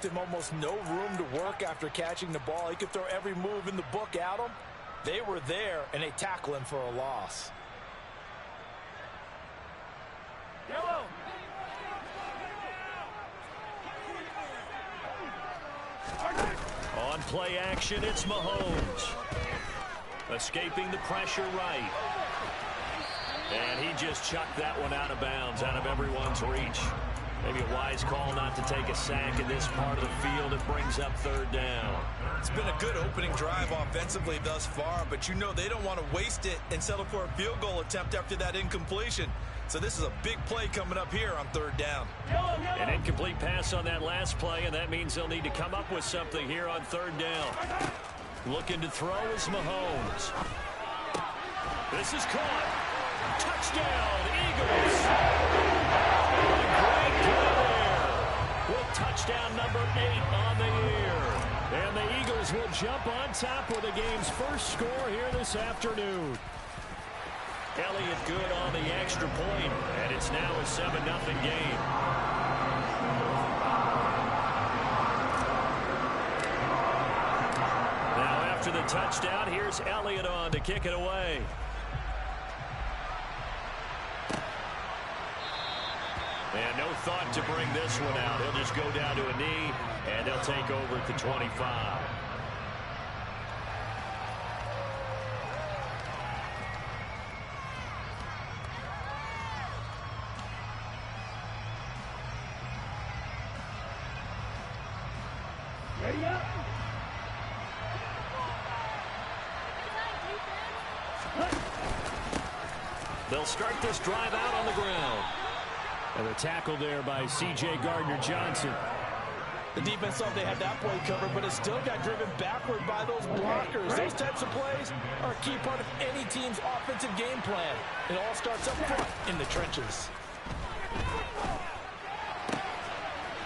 left him almost no room to work after catching the ball. He could throw every move in the book at him. They were there, and they tackle him for a loss. Yellow. On play action, it's Mahomes. Escaping the pressure right. And he just chucked that one out of bounds, out of everyone's reach. Maybe a wise call not to take a sack in this part of the field. It brings up third down. It's been a good opening drive offensively thus far, but you know they don't want to waste it and settle for a field goal attempt after that incompletion. So this is a big play coming up here on third down. An incomplete pass on that last play, and that means they'll need to come up with something here on third down. Looking to throw is Mahomes. This is caught. Touchdown, Eagles. Great play there with touchdown number 8 on the year. And the Eagles will jump on top with the game's first score here this afternoon. Elliott good on the extra point, and it's now a 7-0 game. Now after the touchdown, here's Elliott on to kick it away. And no thought to bring this one out. He'll just go down to a knee, and they'll take over at the 25. Ready up. They'll start this drive out on the ground. And a tackle there by C.J. Gardner-Johnson. The defense thought they had that play covered, but it still got driven backward by those blockers. Those types of plays are a key part of any team's offensive game plan. It all starts up front in the trenches.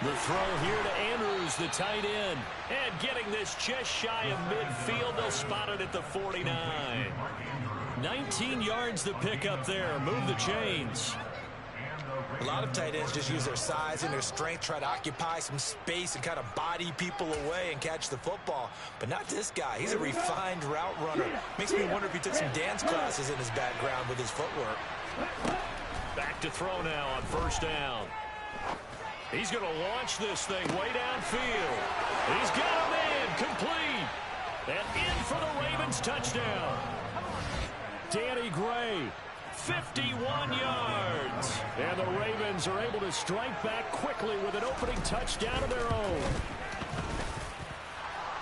The throw here to Andrews, the tight end. And getting this just shy of midfield, they'll spot it at the 49. 19 yards to pick up there. Move the chains. A lot of tight ends just use their size and their strength, try to occupy some space and kind of body people away and catch the football. But not this guy. He's a refined route runner. Makes me wonder if he took some dance classes in his background with his footwork. Back to throw now on first down. He's going to launch this thing way downfield. He's got a man complete. And in for the Ravens touchdown. Danny Gray. 51 yards. And the Ravens are able to strike back quickly with an opening touchdown of their own.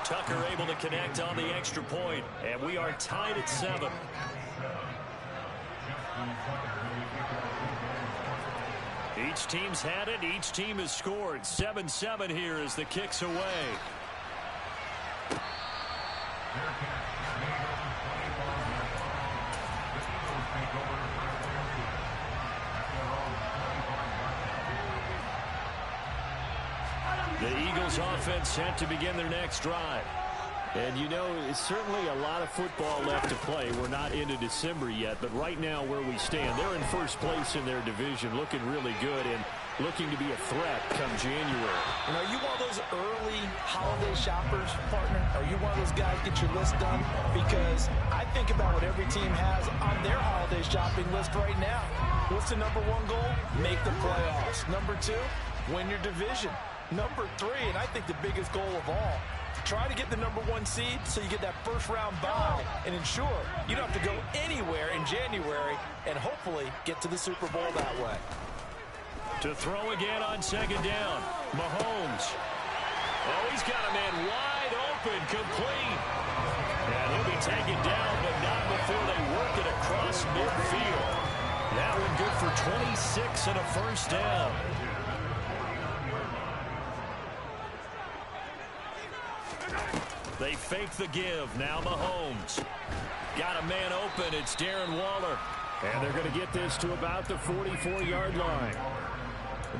Tucker able to connect on the extra point, and we are tied at 7. Each team's had it. Each team has scored. 7-7 here as the kick's away. The Eagles offense set to begin their next drive. And you know, it's certainly a lot of football left to play. We're not into December yet, but right now where we stand, they're in first place in their division, looking really good and looking to be a threat come January. And are you one of those early holiday shoppers, partner? Are you one of those guys get your list done? Because I think about what every team has on their holiday shopping list right now. What's the number 1 goal? Make the playoffs. Number 2, win your division. Number 3, and I think the biggest goal of all, try to get the number 1 seed so you get that first round bye and ensure you don't have to go anywhere in January and hopefully get to the Super Bowl that way. To throw again on second down, Mahomes. Oh, he's got a man wide open, complete. And he'll be taken down, but not before they work it across midfield. That one good for 26 and a first down. They fake the give. Now Mahomes. Got a man open. It's Darren Waller. And they're going to get this to about the 44-yard line.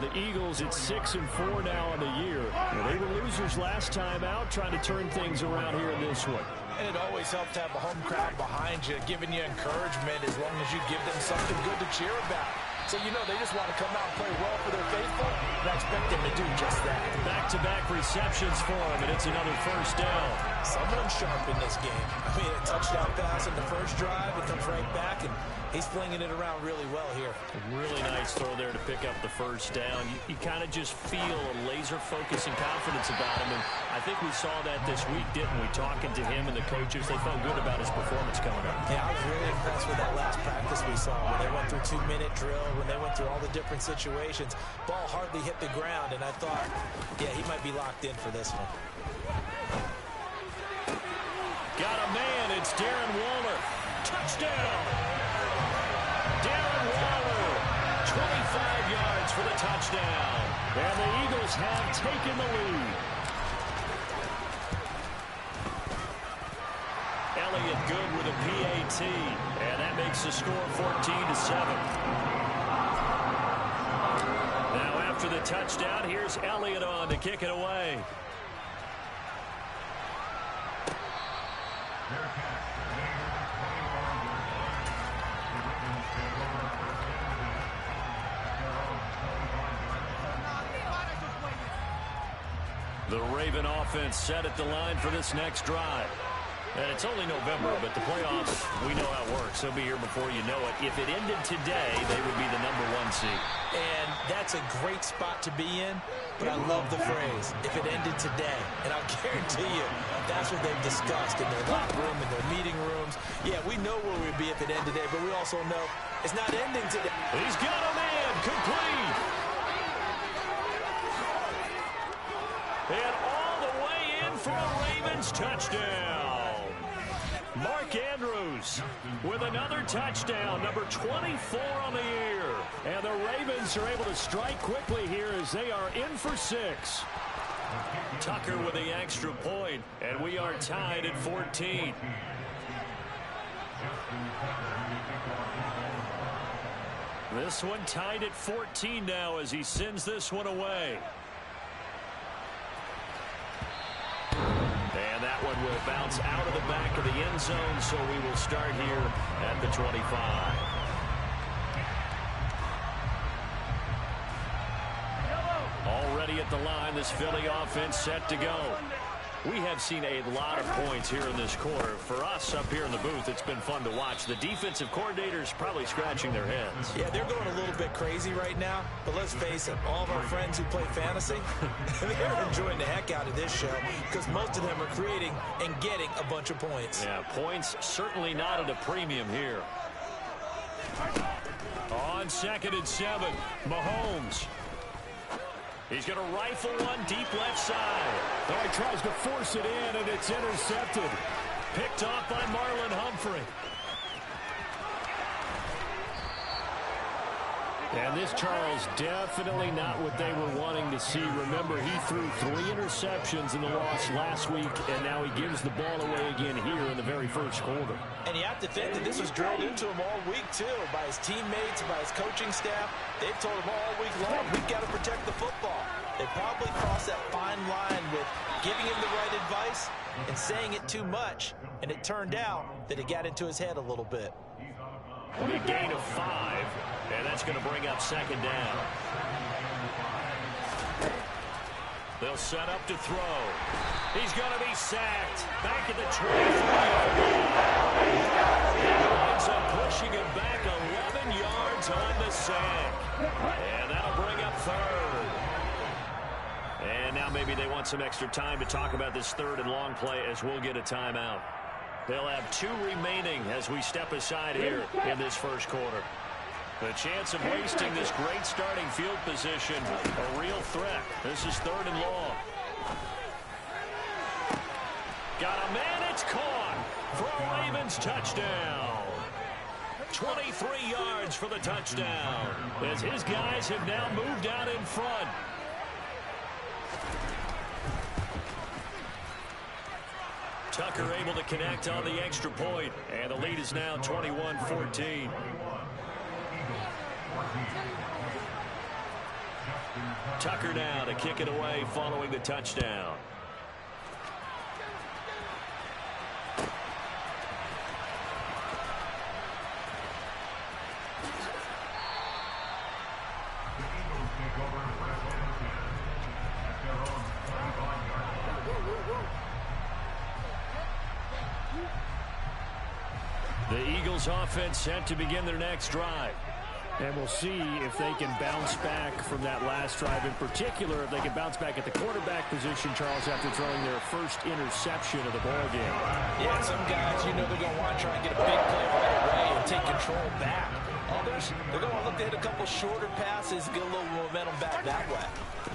The Eagles at 6-4 now on the year. They were losers last time out, trying to turn things around here in this one. And it always helps to have a home crowd behind you, giving you encouragement as long as you give them something good to cheer about. So, you know, they just want to come out and play well for their faithful, and I expect them to do just that. Back-to-back receptions for him, and it's another first down. Someone sharp in this game. I mean, a touchdown pass in the first drive, it comes right back, and he's flinging it around really well here. Really nice throw there to pick up the first down. You kind of just feel a laser focus and confidence about him, and I think we saw that this week, didn't we? Talking to him and the coaches, they felt good about his performance coming up. Yeah, I was really impressed with that last practice we saw when they went through 2-minute drill, when they went through all the different situations. Ball hardly hit the ground, and I thought, yeah, he might be locked in for this one. Got a man, it's Darren Waller. Touchdown! Darren Waller, 25 yards for the touchdown. And the Eagles have taken the lead. Elliott good with a PAT, and that makes the score 14-7. Now after the touchdown, here's Elliott on to kick it away. The Raven offense set at the line for this next drive. And it's only November, but the playoffs, we know how it works. They'll be here before you know it. If it ended today, they would be the #1 seed. And that's a great spot to be in, but I love the phrase, if it ended today. And I'll guarantee you, that's what they've discussed in their locker room, in their meeting rooms. Yeah, we know where we'd be if it ended today, but we also know it's not ending today. He's got a man, complete. And all the way in for a Ravens touchdown. Mark Andrews with another touchdown, number 24 on the year. And the Ravens are able to strike quickly here as they are in for 6. Tucker with the extra point, and we are tied at 14. This one tied at 14 now as he sends this one away. And that one will bounce out of the back of the end zone, so we will start here at the 25. Already at the line, this Philly offense set to go. We have seen a lot of points here in this quarter. For us up here in the booth, it's been fun to watch. The defensive coordinators probably scratching their heads. Yeah, they're going a little bit crazy right now. But let's face it, all of our friends who play fantasy, they're enjoying the heck out of this show because most of them are creating and getting a bunch of points. Yeah, points certainly not at a premium here. On 2nd and 7, Mahomes. He's going to rifle one deep left side. Oh, he tries to force it in, and it's intercepted. Picked off by Marlon Humphrey. And this, Charles, definitely not what they were wanting to see. Remember, he threw 3 interceptions in the loss last week, and now he gives the ball away again here in the very first quarter. And you have to think that this was drilled into him all week, too, by his teammates, by his coaching staff. They've told him all week long, we've got to protect the football. They probably crossed that fine line with giving him the right advice and saying it too much, and it turned out that it got into his head a little bit. A gain of 5, and that's going to bring up 2nd down. They'll set up to throw. He's going to be sacked. Back at the 23-yard line. Winds up pushing him back 11 yards on the sack. And that'll bring up 3rd. And now maybe they want some extra time to talk about this 3rd and long play as we'll get a timeout. They'll have 2 remaining as we step aside here in this first quarter. The chance of wasting this great starting field position, a real threat. This is 3rd and long. Got a man, it's caught for a Ravens touchdown. 23 yards for the touchdown as his guys have now moved out in front. Tucker able to connect on the extra point, and the lead is now 21-14. Tucker now to kick it away following the touchdown. The Eagles offense set to begin their next drive. And we'll see if they can bounce back from that last drive. In particular, if they can bounce back at the quarterback position, Charles, after throwing their first interception of the ball game. Yeah, some guys, you know, they're going to want to try and get a big play right away and take control back. Others, they're going to look to hit a couple shorter passes, get a little momentum back that way.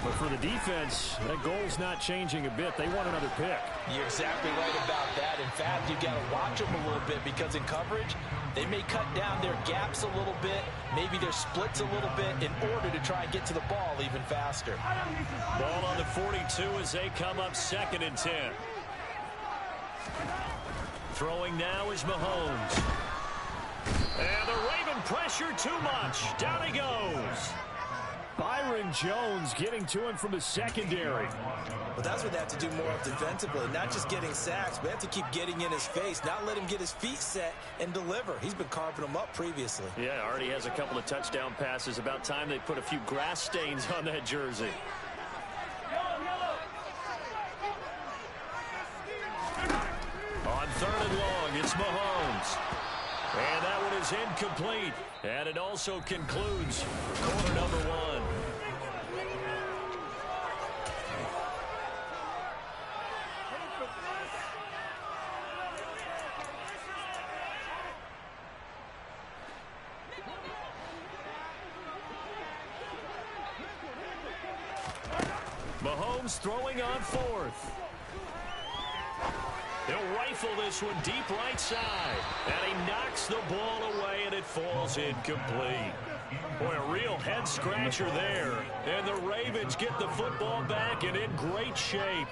But for the defense, that goal's not changing a bit. They want another pick. You're exactly right about that. In fact, you've got to watch them a little bit because in coverage, they may cut down their gaps a little bit, maybe their splits a little bit in order to try and get to the ball even faster. Ball on the 42 as they come up 2nd and 10. Throwing now is Mahomes. And the Raven pressure too much. Down he goes. Byron Jones getting to him from the secondary. But that's what they have to do more of defensively, not just getting sacks, but have to keep getting in his face, not let him get his feet set and deliver. He's been carving them up previously. Yeah, already has a couple of touchdown passes. About time they put a few grass stains on that jersey. On 3rd and long, it's Mahomes. And that one is incomplete. And it also concludes quarter number 1. Mahomes throwing on 4th. He'll rifle this one deep right side. And he knocks the ball away, and it falls incomplete. Boy, a real head-scratcher there. And the Ravens get the football back and in great shape.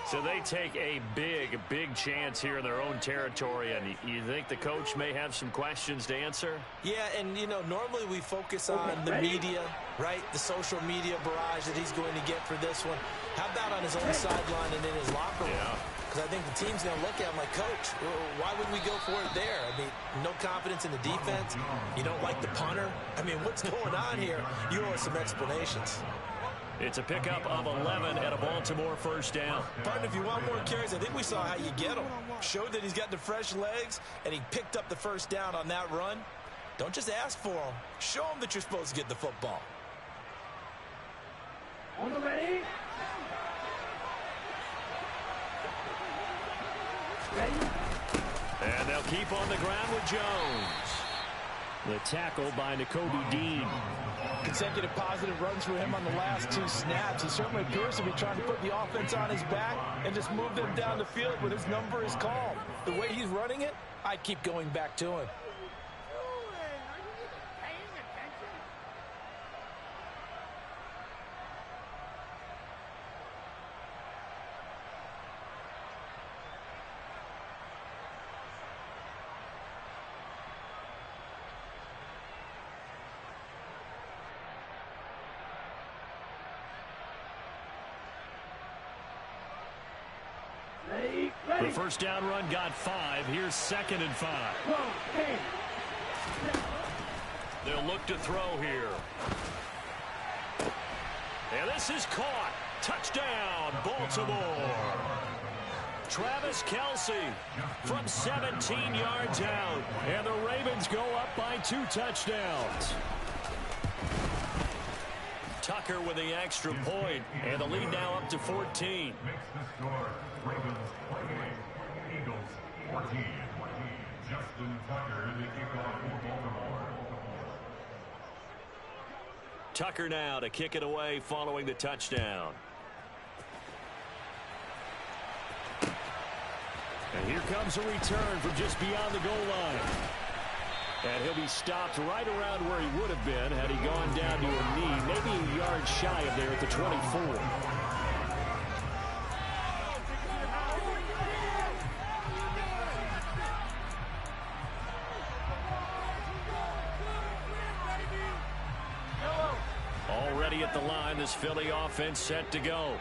So they take a big, big chance here in their own territory. And you think the coach may have some questions to answer? Yeah, and, you know, normally we focus on the media, right? The social media barrage that he's going to get for this one. How about on his own sideline and in his locker room? Yeah. Because I think the team's going to look at him like, Coach, why would we go for it there? I mean, no confidence in the defense. You don't like the punter. I mean, what's going on here? You owe us some explanations. It's a pickup of 11 at a Baltimore 1st down. Partner, if you want more carries, I think we saw how you get him. Showed that he's got the fresh legs, and he picked up the 1st down on that run. Don't just ask for him. Show him that you're supposed to get the football. On the ready. And they'll keep on the ground with Jones. The tackle by Nakobe Dean. Consecutive positive runs for him on the last 2 snaps. He certainly appears to be trying to put the offense on his back and just move them down the field when his number is called. The way he's running it, I keep going back to him. The 1st down run got 5. Here's 2nd and 5. They'll look to throw here. And this is caught. Touchdown, Baltimore. Travis Kelce from 17 yards out. And the Ravens go up by 2 touchdowns. Tucker with the extra point, and the lead now up to 14. Ravens 28, Eagles 14. Justin Tucker, the kickoff for Baltimore. Tucker now to kick it away following the touchdown. And here comes a return from just beyond the goal line. And he'll be stopped right around where he would have been had he gone down to a knee, maybe a yard shy of there at the 24. Already at the line, this Philly offense set to go.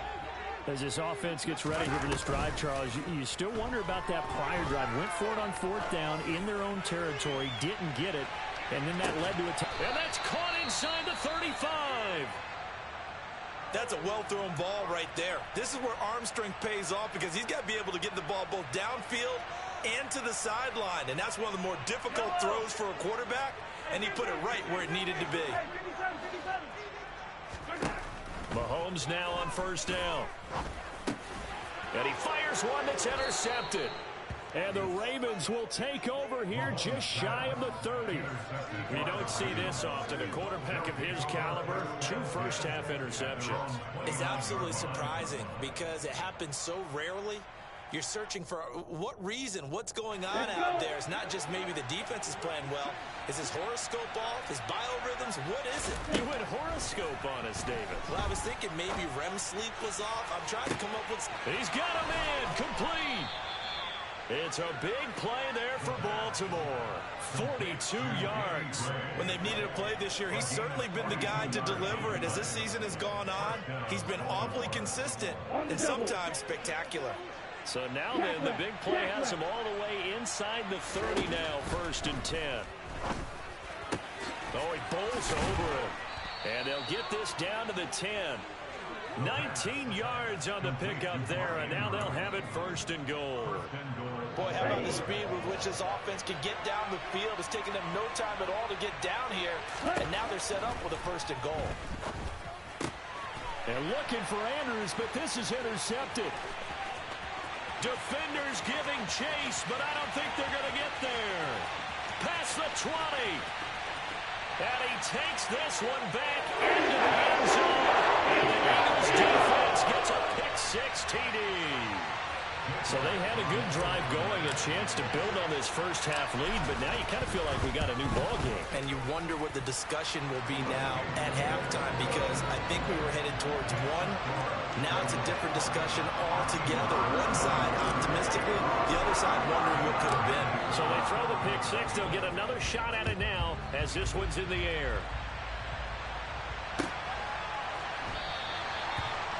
As this offense gets ready here for this drive, Charles, you still wonder about that prior drive. Went for it on 4th down in their own territory, didn't get it, and then that led to a... And that's caught inside the 35. That's a well-thrown ball right there. This is where arm strength pays off because he's got to be able to get the ball both downfield and to the sideline. And that's one of the more difficult throws for a quarterback, and he put it right where it needed to be. Mahomes now on first down. And he fires one that's intercepted. And the Ravens will take over here just shy of the 30. We don't see this often. A quarterback of his caliber, 2 first-half interceptions. It's absolutely surprising because it happens so rarely. You're searching for what reason, what's going on out there. It's not just maybe the defense is playing well. Is his horoscope off? His biorhythms? What is it? You went horoscope on us, David. Well, I was thinking maybe REM sleep was off. I'm trying to come up with... He's got a man complete. It's a big play there for Baltimore. 42 yards. When they've needed a play this year, he's certainly been the guy to deliver it. As this season has gone on, he's been awfully consistent and sometimes spectacular. So now then, the big play has him all the way inside the 30 now, 1st and 10. Oh, he bowls over it. And they'll get this down to the 10. 19 yards on the pickup there, and now they'll have it 1st and goal. Boy, how about the speed with which this offense can get down the field? It's taken them no time at all to get down here, and now they're set up with a 1st and goal. And looking for Andrews, but this is intercepted. Defenders giving chase, but I don't think they're going to get there. Past the 20. And he takes this one back into the end zone. And the Eagles defense gets a pick-6 TD. So they had a good drive going, a chance to build on this first-half lead, but now you kind of feel like we got a new ball game. And you wonder what the discussion will be now at halftime, because I think we were headed towards one. Now it's a different discussion altogether. One side optimistically, the other side wondering what could have been. So they throw the pick-6. They'll get another shot at it now as this one's in the air.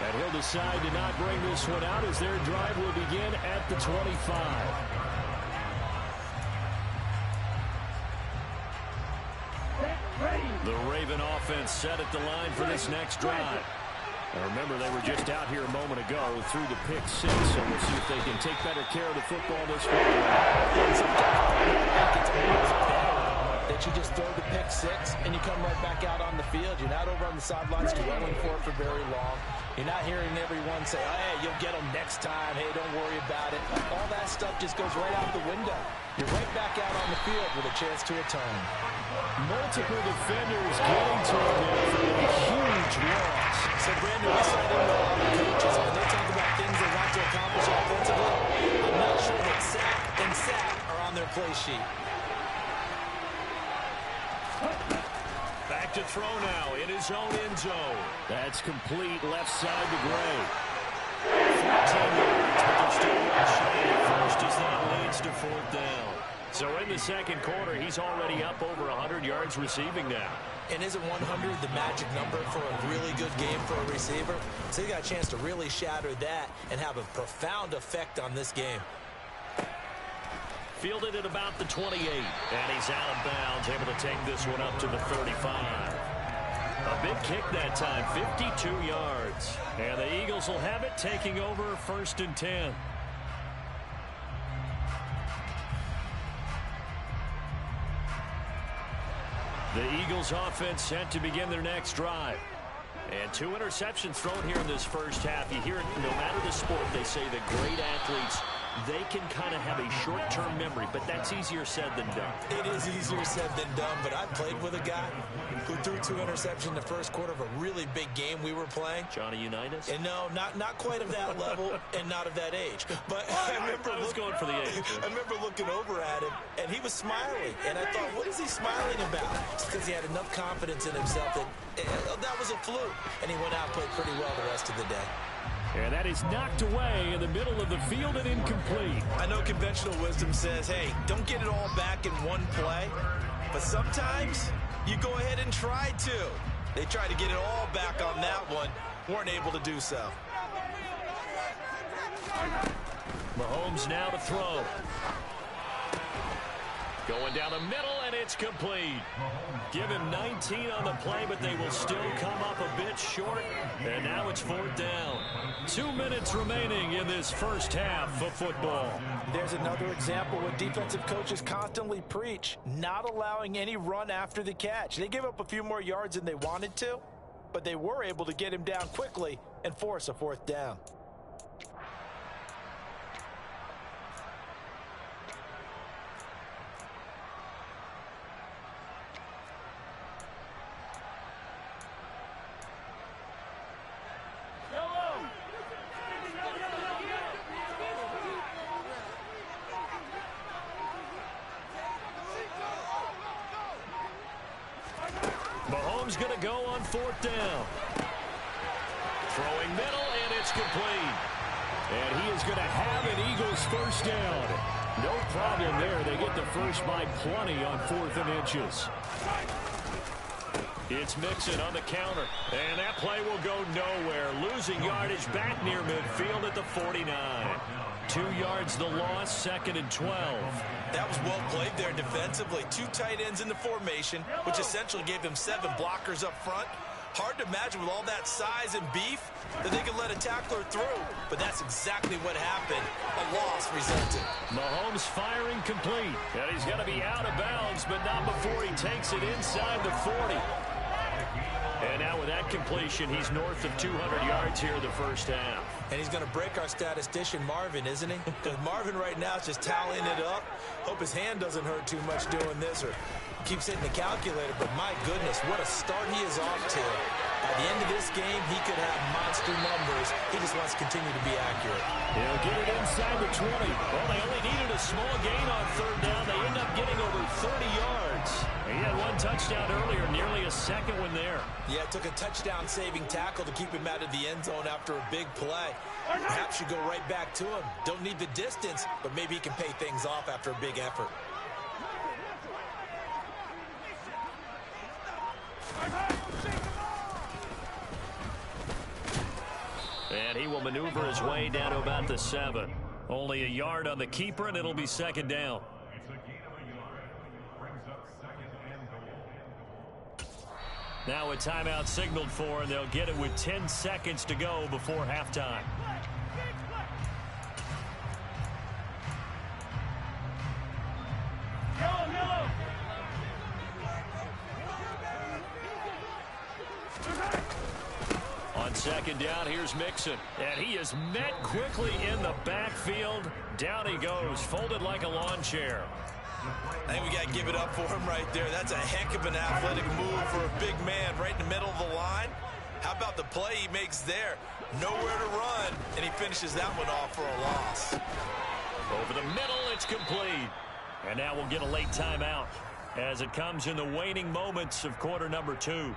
And he'll decide to not bring this one out as their drive will begin at the 25. The Raven offense set at the line for this next drive. And remember, they were just out here a moment ago through the pick-6, so we'll see if they can take better care of the football this week. That you just throw the pick-6 and you come right back out on the field. You're not over on the sidelines dwelling for it for very long. You're not hearing everyone say, oh, hey, you'll get them next time. Hey, don't worry about it. All that stuff just goes right out the window. You're right back out on the field with a chance to atone. Multiple defenders getting to him there for a huge loss. So, Brandon, we signed in with a lot of coaches. When they talk about things they want to accomplish offensively, I'm not sure that sack and sack are on their play sheet. Back to throw now in his own end zone. That's complete left side to Gray. 14 yards, but they're still one shy at first as that leads to 4th down. So in the second quarter, he's already up over 100 yards receiving now. And isn't 100 the magic number for a really good game for a receiver? So he got a chance to really shatter that and have a profound effect on this game. Fielded at about the 28, and he's out of bounds, able to take this one up to the 35. A big kick that time, 52 yards. And the Eagles will have it, taking over 1st and 10. The Eagles offense set to begin their next drive. And 2 interceptions thrown here in this first half. You hear it, no matter the sport, they say that great athletes, they can kind of have a short-term memory, but that's easier said than done. It is easier said than done, but I played with a guy who threw 2 interceptions in the first quarter of a really big game we were playing. Johnny Unitas? And no, not quite of that level and not of that age. But I was going for the age. I remember looking over at him, and he was smiling. And I thought, what is he smiling about? It's because he had enough confidence in himself that that was a fluke. And he went out and played pretty well the rest of the day. And that is knocked away in the middle of the field and incomplete. I know conventional wisdom says, hey, don't get it all back in one play. But sometimes you go ahead and try to. They tried to get it all back on that one. Weren't able to do so. Mahomes now to throw. Going down the middle, and it's complete. Give him 19 on the play, but they will still come up a bit short. And now it's 4th down. 2 minutes remaining in this first half of football. There's another example what defensive coaches constantly preach, not allowing any run after the catch. They gave up a few more yards than they wanted to, but they were able to get him down quickly and force a 4th down. Mahomes going to go on 4th down. Throwing middle, and it's complete. And he is going to have an Eagles first down. No problem there. They get the first by plenty on 4th and inches. It's Mixon on the counter. And that play will go nowhere. Losing yardage back near midfield at the 49. 2 yards the loss, 2nd and 12. That was well played there defensively. 2 tight ends in the formation, which essentially gave them 7 blockers up front. Hard to imagine with all that size and beef that they could let a tackler through. But that's exactly what happened. A loss resulted. Mahomes firing complete. And he's going to be out of bounds, but not before he takes it inside the 40. And now with that completion, he's north of 200 yards here in the first half. And he's going to break our statistician Marvin, isn't he? Because Marvin right now is just tallying it up. Hope his hand doesn't hurt too much doing this or keeps hitting the calculator. But my goodness, what a start he is off to. By the end of this game, he could have monster numbers. He just wants to continue to be accurate. He'll get it inside the 20. Well, they only needed a small gain on 3rd down. They end up getting over 30 yards. He had 1 touchdown earlier, nearly a 2nd one there. Yeah, it took a touchdown-saving tackle to keep him out of the end zone after a big play. Perhaps you go right back to him. Don't need the distance, but maybe he can pay things off after a big effort. And he will maneuver his way down to about the 7. Only a yard on the keeper, and it'll be 2nd down. It's a gain of a yard. Brings up 2nd and goal. Now a timeout signaled for, and they'll get it with 10 seconds to go before halftime. On 2nd down, here's Mixon. And he is met quickly in the backfield. Down he goes, folded like a lawn chair. I think we got to give it up for him right there. That's a heck of an athletic move for a big man right in the middle of the line. How about the play he makes there? Nowhere to run, and he finishes that one off for a loss. Over the middle, it's complete. And now we'll get a late timeout as it comes in the waning moments of quarter number 2.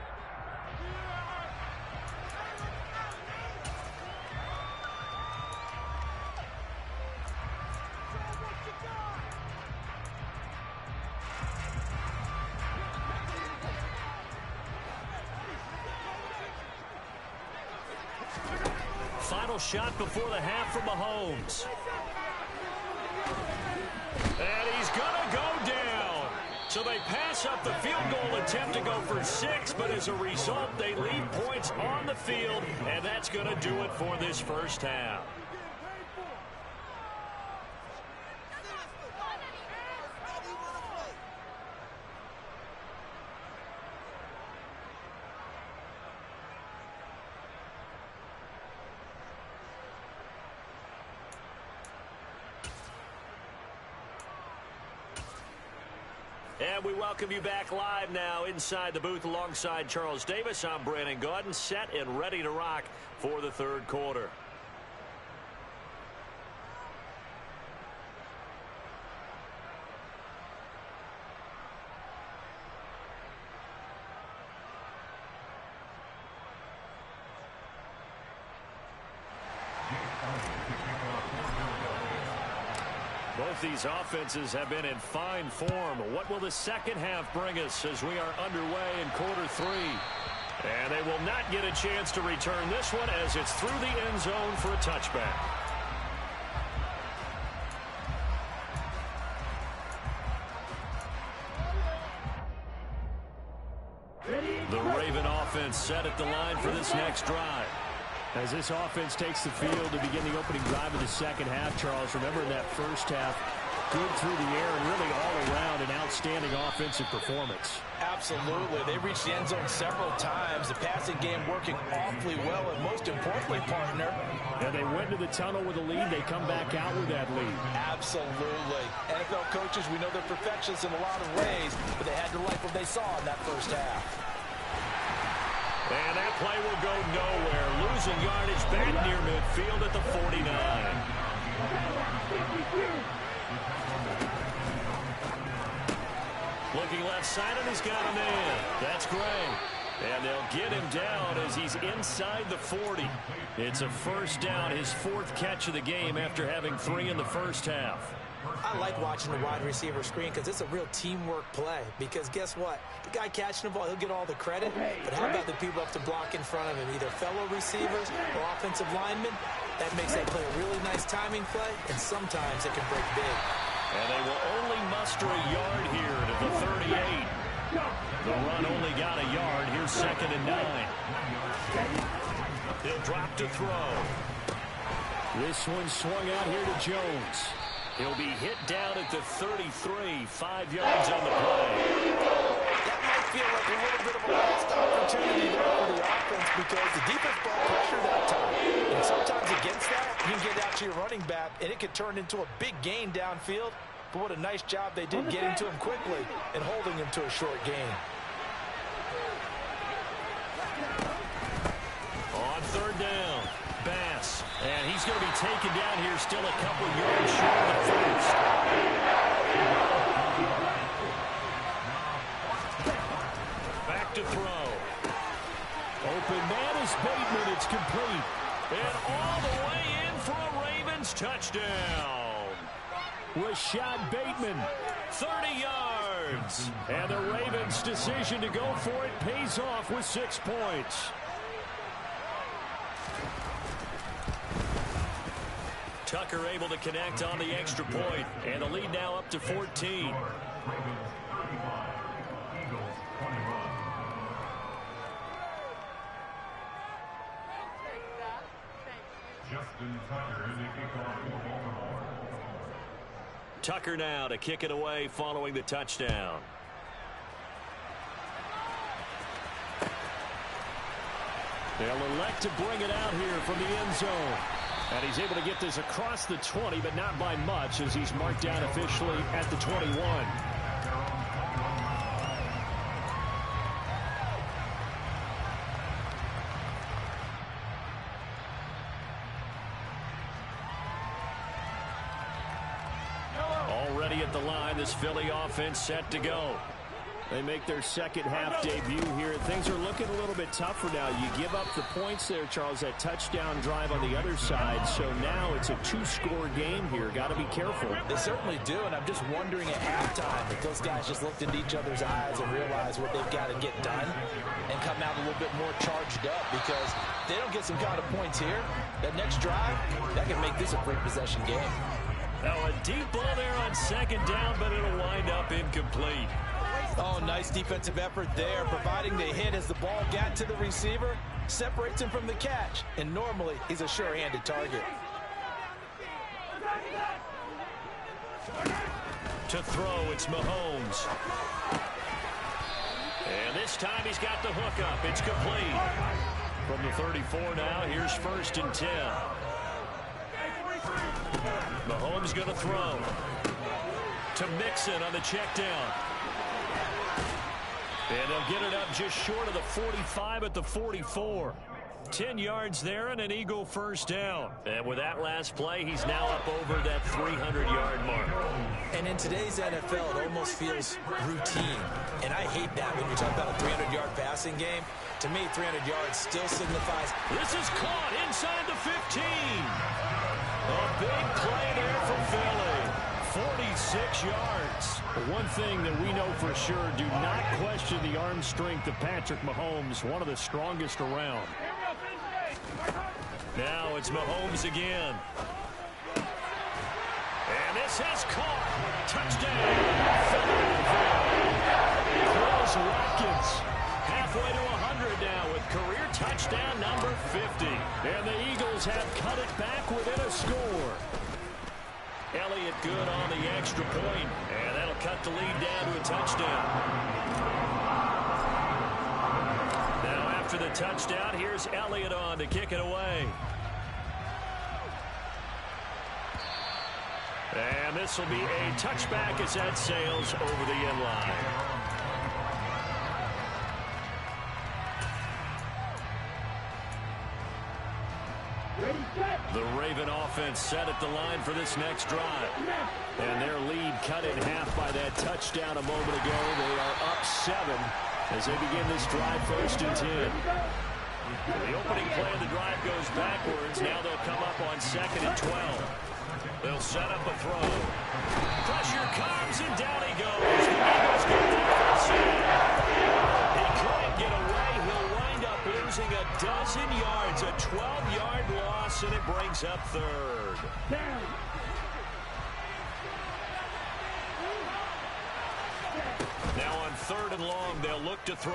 Final shot before the half from Mahomes. And he's going to go down. So they pass up the field goal attempt to go for 6, but as a result, they leave points on the field, and that's going to do it for this first half. And we welcome you back live now inside the booth alongside Charles Davis. I'm Brandon Gaudin, set and ready to rock for the 3rd quarter. Both these offenses have been in fine form. What will the second half bring us as we are underway in quarter 3? And they will not get a chance to return this one as it's through the end zone for a touchback. offense set at the line for this next drive. As this offense takes the field to begin the opening drive of the second half, Charles, remember in that first half, good through the air and really all around an outstanding offensive performance. Absolutely. They reached the end zone several times. The passing game working awfully well, and most importantly, partner. And they went to the tunnel with a lead. They come back out with that lead. Absolutely. NFL coaches, we know they're perfectionists in a lot of ways, but they had to like what they saw in that first half. And that play will go nowhere. Losing yardage back near midfield at the 49. Looking left side, and he's got a man. That's great. And they'll get him down as he's inside the 40. It's a first down, his fourth catch of the game after having 3 in the first half. I like watching the wide receiver screen because it's a real teamwork play. Because guess what? The guy catching the ball, he'll get all the credit. But how about the people up to block in front of him, either fellow receivers or offensive linemen? That makes that play a really nice timing play, and sometimes it can break big. And they will only muster a yard here to the 38. The run only got a yard. Here's 2nd and 9. He'll drop to throw. This one swung out here to Jones. He'll be hit down at the 33, 5 yards on the play. That might feel like a little bit of a lost opportunity there for the offense because the defense brought pressure that time. And sometimes against that, you can get out to your running back, and it could turn into a big gain downfield. But what a nice job they did getting to him quickly and holding him to a short gain. On 3rd down, Bass. And he's going to be taken down here still a couple yards short of the first. Back to throw. Open man is Bateman. It's complete. And all the way in for a Ravens touchdown. Rashad Bateman. 30 yards. And the Ravens' decision to go for it pays off with 6 points. Tucker able to connect on the extra point. And the lead now up to 14. Justin Tucker in the kickoff for Baltimore. Tucker now to kick it away following the touchdown. They'll elect to bring it out here from the end zone. And he's able to get this across the 20, but not by much as he's marked down officially at the 21. Already at the line, this Philly offense set to go. They make their second half debut here. Things are looking a little bit tougher now. You give up the points there, Charles, that touchdown drive on the other side. So now it's a 2-score game here. Got to be careful. They certainly do, and I'm just wondering at halftime if those guys just looked into each other's eyes and realized what they've got to get done and come out a little bit more charged up, because if they don't get some kind of points here, that next drive, that can make this a free possession game. Now a deep ball there on 2nd down, but it'll wind up incomplete. Oh, nice defensive effort there, providing the hit as the ball got to the receiver, separates him from the catch, and normally he's a sure-handed target. To throw, it's Mahomes. And this time he's got the hook up. It's complete. From the 34 now, here's 1st and 10. Mahomes going to throw. To Mixon on the check down. And they'll get it up just short of the 45 at the 44. 10 yards there and an Eagle first down. And with that last play, he's now up over that 300-yard mark. And in today's NFL, it almost feels routine. And I hate that when you're talking about a 300-yard passing game. To me, 300 yards still signifies. This is caught inside the 15. A big play there for Philly. 46 yards. One thing that we know for sure, do not question the arm strength of Patrick Mahomes, one of the strongest around. Now it's Mahomes again. And this has caught. Touchdown. Philadelphia. Chris Watkins. Halfway to 100 now touchdown number 50. And the Eagles have cut it back within a score. Elliott good on the extra point, and that'll cut the lead down to a touchdown. Now after the touchdown, here's Elliott on to kick it away. And this will be a touchback as that sails over the end line. The Raven offense set at the line for this next drive. And their lead cut in half by that touchdown a moment ago. They are up 7 as they begin this drive 1st and 10. The opening play of the drive goes backwards. Now they'll come up on 2nd and 12. They'll set up a throw. Pressure comes, and down he goes. The Eagles get there for a sack. He couldn't get away. He'll wind up losing a dozen yards, a 12-yard loss, and it brings up 3rd. Now on 3rd and long, they'll look to throw.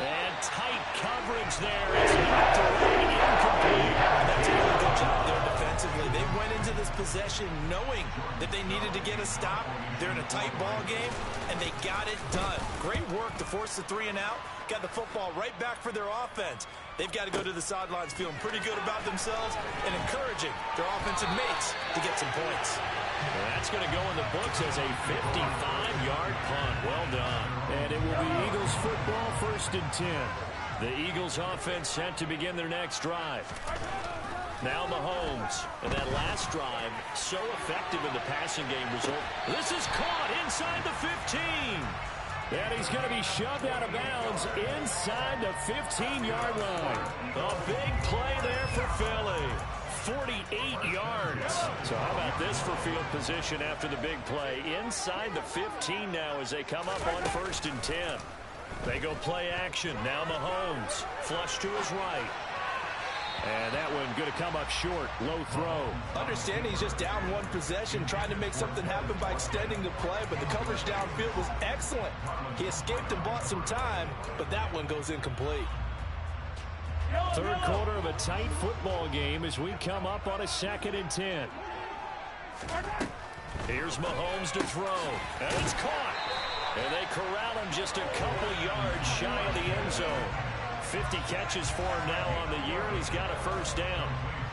And tight coverage there. It's knocked away, incomplete. That's a really good job there defensively. They went into this possession knowing that they needed to get a stop. They're in a tight ball game, and they got it done. Great work to force the 3 and out. Got the football right back for their offense. They've got to go to the sidelines feeling pretty good about themselves and encouraging their offensive mates to get some points. Well, that's going to go in the books as a 55-yard punt. Well done. And it will be Eagles football 1st and 10. The Eagles offense set to begin their next drive. Now Mahomes. And that last drive, so effective in the passing game result. This is caught inside the 15. And he's going to be shoved out of bounds inside the 15-yard line. A big play there for Philly. 48 yards. So how about this for field position after the big play? Inside the 15 now as they come up on 1st and 10. They go play action. Now Mahomes. Flush to his right. And that one going to come up short. Low throw. Understanding he's just down 1 possession, trying to make something happen by extending the play, but the coverage downfield was excellent. He escaped and bought some time, but that one goes incomplete. 3rd quarter of a tight football game as we come up on a 2nd and 10. Here's Mahomes to throw. And it's caught. And they corral him just a couple yards shy of the end zone. 50 catches for him now on the year, and he's got a 1st down.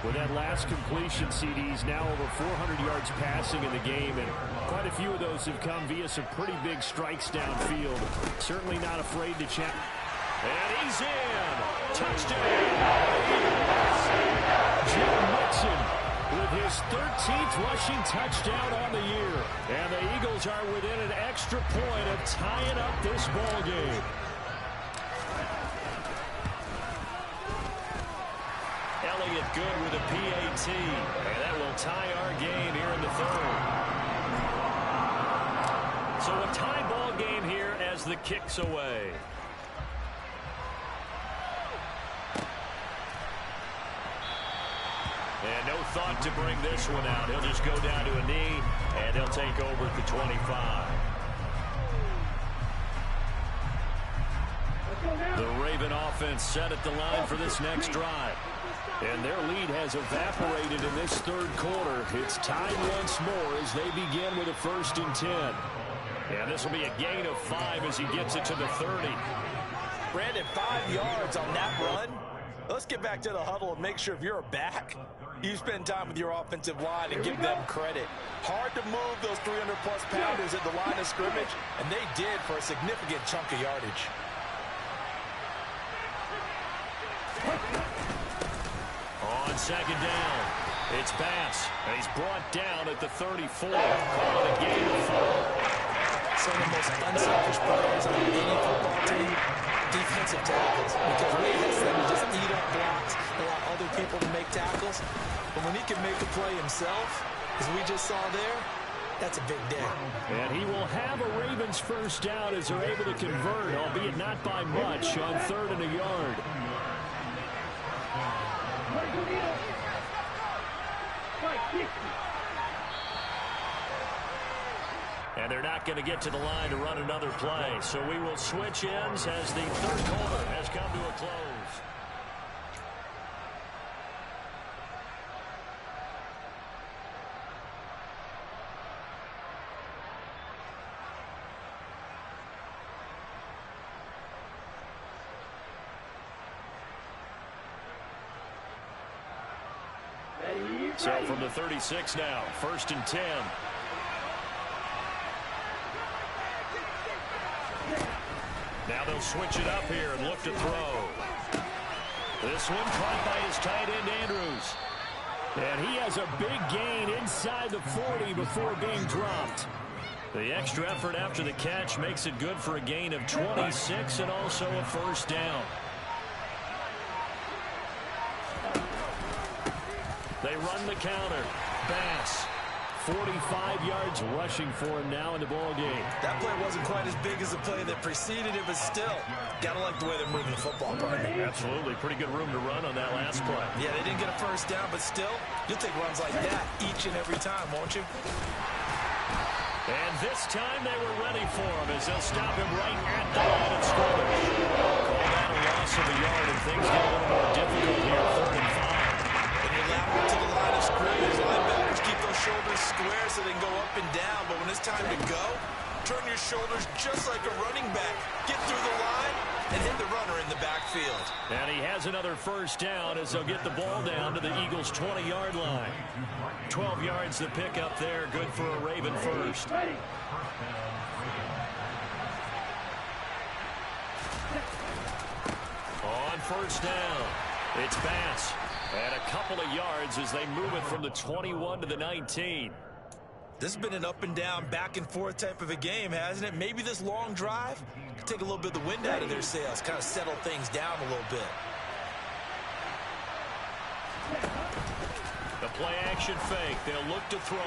With that last completion, CD's now over 400 yards passing in the game, and quite a few of those have come via some pretty big strikes downfield. Certainly not afraid to check. And he's in. Touchdown. Jim Mixon with his 13th rushing touchdown on the year. And the Eagles are within an extra point of tying up this ball game. Elliott good with a PAT. And that will tie our game here in the 3rd. So a tie ball game here as the kick's away. And no thought to bring this one out. He'll just go down to a knee, and he'll take over at the 25. The Raven offense set at the line for this next drive. And their lead has evaporated in this 3rd quarter. It's tied once more as they begin with a 1st and 10. And this will be a gain of 5 as he gets it to the 30. Brandon, 5 yards on that run. Let's get back to the huddle and make sure if you're a back, you spend time with your offensive line and give them credit. Hard to move those 300-plus pounders at the line of scrimmage, and they did for a significant chunk of yardage. On 2nd down, it's Bass, and he's brought down at the 34. Call it a gain of 4. Some of the most unselfish players on any football team, defensive tackles, because we hits them to just eat up blocks, allow other people to make tackles. But when he can make a play himself, as we just saw there, that's a big day. And he will have a Ravens 1st down as they're able to convert, albeit not by much, on 3rd and a yard. And And they're not going to get to the line to run another play. So we will switch ends as the third quarter has come to a close. So from the 36 now, 1st and 10. Now they'll switch it up here and look to throw. This one caught by his tight end, Andrews. And he has a big gain inside the 40 before being dropped. The extra effort after the catch makes it good for a gain of 26 and also a first down. They run the counter. Bass, 45 yards rushing for him now in the ball game. That play wasn't quite as big as the play that preceded it, but still, gotta like the way they're moving the football, partner. Absolutely. Pretty good room to run on that last play. Yeah, they didn't get a first down, but still, you'll take runs like that each and every time, won't you? And this time they were ready for him as they'll stop him right at the line of scrimmage. Call that a loss of a yard, and things get a little more difficult here, 3rd and 5. Lateral to the line of scrimmage. Linebackers keep those shoulders square so they can go up and down. But when it's time to go, turn your shoulders just like a running back. Get through the line and hit the runner in the backfield. And he has another first down as they'll get the ball down to the Eagles' 20-yard line. 12 yards to pick up there. Good for a Raven first. On first down, it's Bass. And a couple of yards as they move it from the 21 to the 19. This has been an up and down, back and forth type of a game, hasn't it? Maybe this long drive could take a little bit of the wind out of their sails, kind of settle things down a little bit. The play action fake. They'll look to throw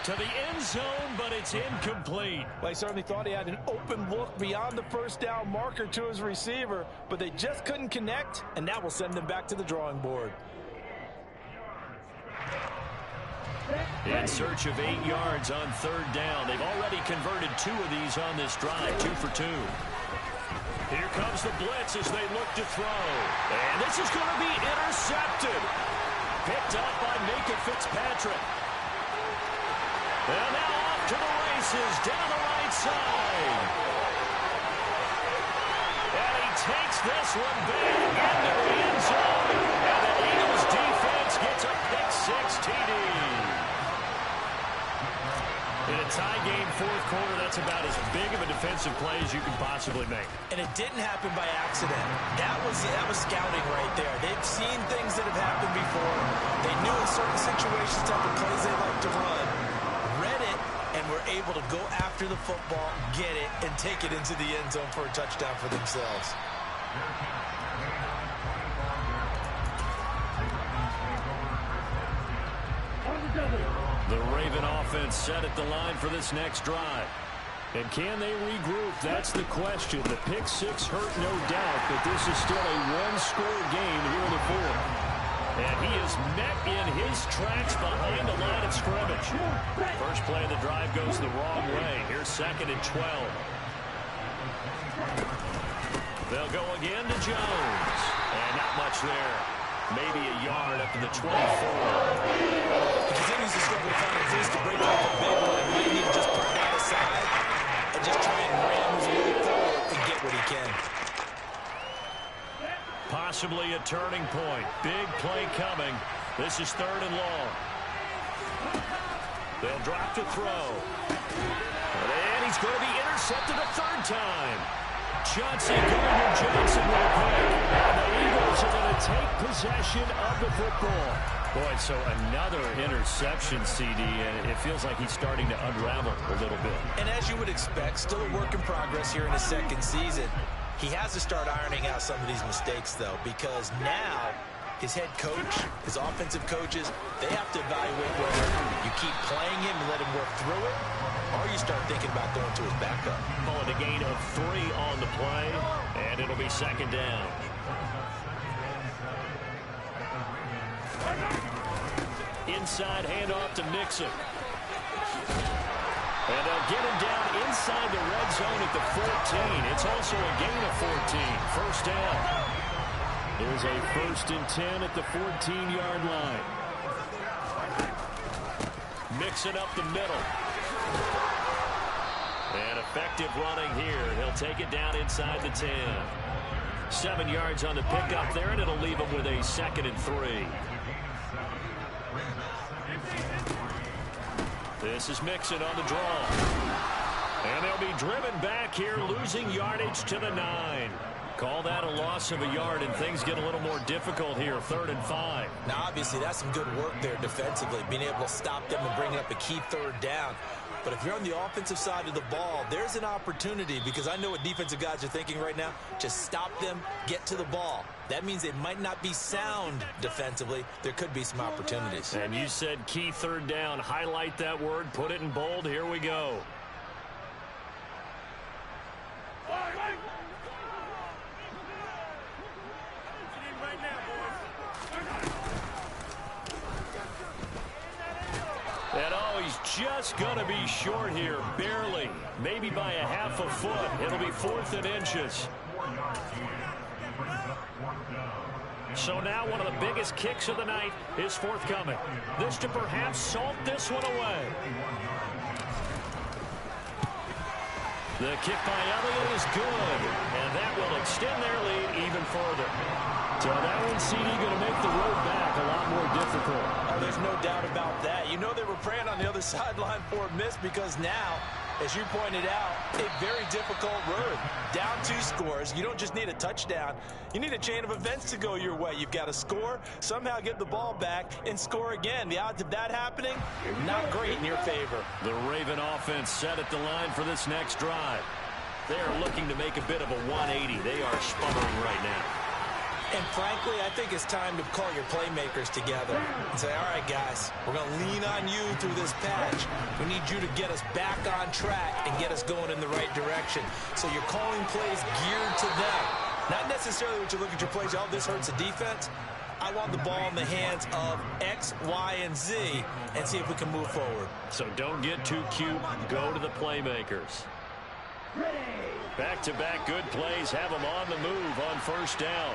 to the end zone, but it's incomplete. Well, he certainly thought he had an open look beyond the first down marker to his receiver, but they just couldn't connect, and that will send them back to the drawing board. In search of 8 yards on 3rd down. They've already converted 2 of these on this drive, 2 for 2. Here comes the blitz as they look to throw. And this is going to be intercepted. Picked up by Minka Fitzpatrick. And now off to the races down the right side. And he takes this one back into the end zone. And the Eagles defense gets a pick-6 TD. In a tie game, 4th quarter, that's about as big of a defensive play as you can possibly make. And it didn't happen by accident. That was scouting right there. They've seen things that have happened before. They knew in certain situations type of plays they like to run. Read it, and were able to go after the football, get it, and take it into the end zone for a touchdown for themselves. The Raven offense set at the line for this next drive. And can they regroup? That's the question. The pick-6 hurt, no doubt, but this is still a one-score game here in the 4th. And he is met in his tracks behind the line of scrimmage. First play of the drive goes the wrong way. Here's 2nd and 12. They'll go again to Jones. And not much there. Maybe a yard up to the 24. He continues to struggle to find a place to break off a big one. He might need to just put that aside and just try and ram his way forward and get what he can. Possibly a turning point. Big play coming. This is 3rd and long. They'll drop to throw. And he's going to be intercepted a 3rd time. Gardner-Johnson with a pick. And the Eagles are going to take possession of the football. Boy, so another interception, CD, and it feels like he's starting to unravel a little bit. And as you would expect, still a work in progress here in his 2nd season. He has to start ironing out some of these mistakes, though, because now his head coach, his offensive coaches, they have to evaluate whether you keep playing him and let him work through it, or you start thinking about going to his backup. Calling a gain of 3 on the play, and it'll be 2nd down. Inside handoff to Mixon. And they'll get him down inside the red zone at the 14. It's also a gain of 14. First down. Here's a 1st and 10 at the 14-yard line. Mixing up the middle. And effective running here. He'll take it down inside the 10. 7 yards on the pickup there, and it'll leave him with a 2nd and 3. This is Mixon on the draw. And they'll be driven back here, losing yardage to the 9. Call that a loss of a yard, and things get a little more difficult here, 3rd and 5. Now, obviously, that's some good work there defensively, being able to stop them and bring up a key 3rd down. But if you're on the offensive side of the ball, there's an opportunity, because I know what defensive guys are thinking right now. Just stop them, get to the ball. That means they might not be sound defensively. There could be some opportunities. And you said key 3rd down. Highlight that word, put it in bold. Here we go. And oh, he's just going to be short here, barely, maybe by a half a foot. It'll be 4th and inches. So now one of the biggest kicks of the night is forthcoming. This to perhaps salt this one away. The kick by Elliott is good, and that will extend their lead even further. So that one, CD, going to make the road back a lot more difficult. Oh, there's no doubt about that. You know they were praying on the other sideline for a miss, because now, as you pointed out, a very difficult road. Down 2 scores. You don't just need a touchdown. You need a chain of events to go your way. You've got to score, somehow get the ball back, and score again. The odds of that happening, not great in your favor. The Raven offense set at the line for this next drive. They are looking to make a bit of a 180. They are sputtering right now. And frankly, I think it's time to call your playmakers together and say, all right, guys, we're going to lean on you through this patch. We need you to get us back on track and get us going in the right direction. So you're calling plays geared to them. Not necessarily what you look at your plays, oh, this hurts the defense. I want the ball in the hands of X, Y, and Z and see if we can move forward. So don't get too cute. Go to the playmakers. Back-to-back good plays have them on the move on 1st down.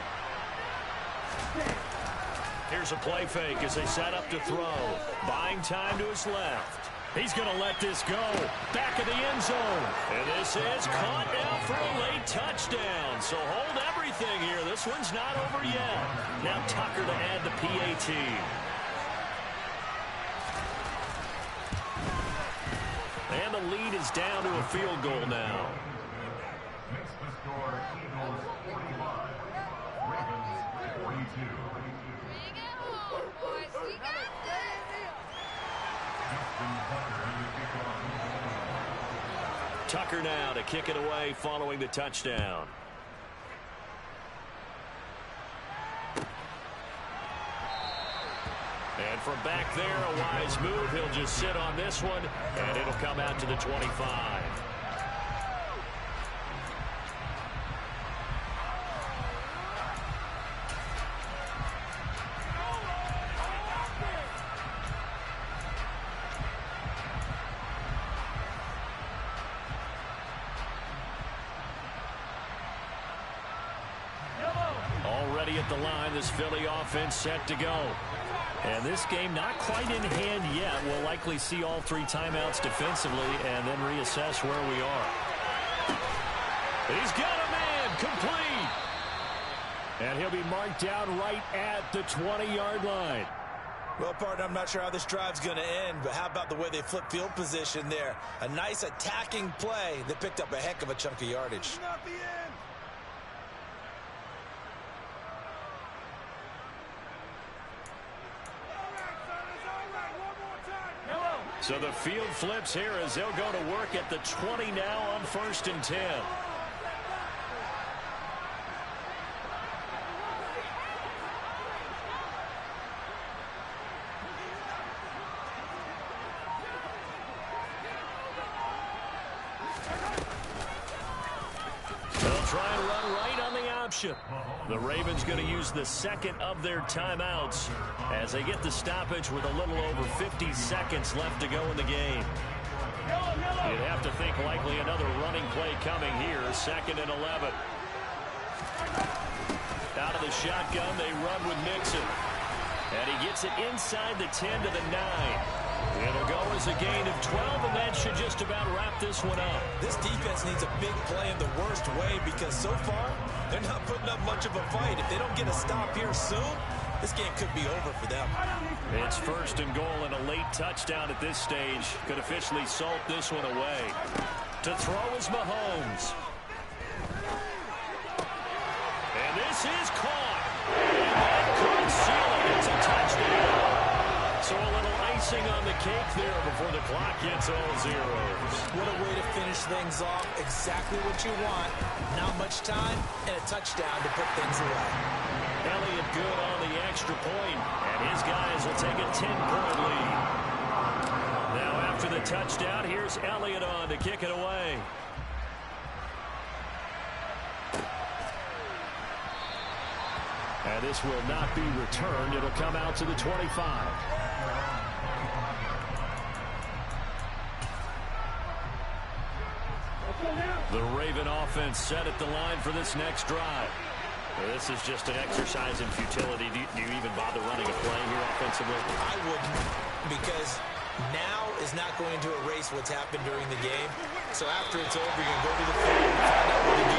Here's a play fake as they set up to throw. Buying time to his left. He's going to let this go. Back of the end zone. And this is caught now for a late touchdown. So hold everything here. This one's not over yet. Now Tucker to add the PAT. And the lead is down to a field goal now. Makes the score Eagles 45, Ravens 42. Tucker now to kick it away following the touchdown. And from back there, a wise move. He'll just sit on this one, and it'll come out to the 25. Already at the line, this Philly offense set to go. And this game not quite in hand yet. We'll likely see all 3 timeouts defensively and then reassess where we are. He's got a man complete. And he'll be marked down right at the 20-yard line. Well, partner, I'm not sure how this drive's going to end, but how about the way they flip field position there? A nice attacking play that picked up a heck of a chunk of yardage. So the field flips here as they'll go to work at the 20 now on 1st and 10. They'll try and run right on the option. The Ravens going to use the 2nd of their timeouts as they get the stoppage with a little over 50 seconds left to go in the game. You'd have to think likely another running play coming here. 2nd and 11. Out of the shotgun, they run with Mixon. And he gets it inside the 10 to the 9. It'll go as a gain of 12, and that should just about wrap this one up. This defense needs a big play in the worst way because so far, they're not putting up much of a fight. If they don't get a stop here soon, this game could be over for them. It's 1st and goal and a late touchdown at this stage. Could officially salt this one away. To throw is Mahomes. And this is caught. And that could seal it. It's a touchdown. So a little icing on the cake there before the clock gets all zeros. What a way to finish things off. Exactly what you want. Not much time and a touchdown to put things away. Elliott good on the extra point, and his guys will take a 10-point lead. Now after the touchdown, here's Elliott on to kick it away. And this will not be returned. It'll come out to the 25. The Raven offense set at the line for this next drive. This is just an exercise in futility. Do you even bother running a play here offensively? I wouldn't, because now is not going to erase what's happened during the game. So after it's over, you go to the field and find out what the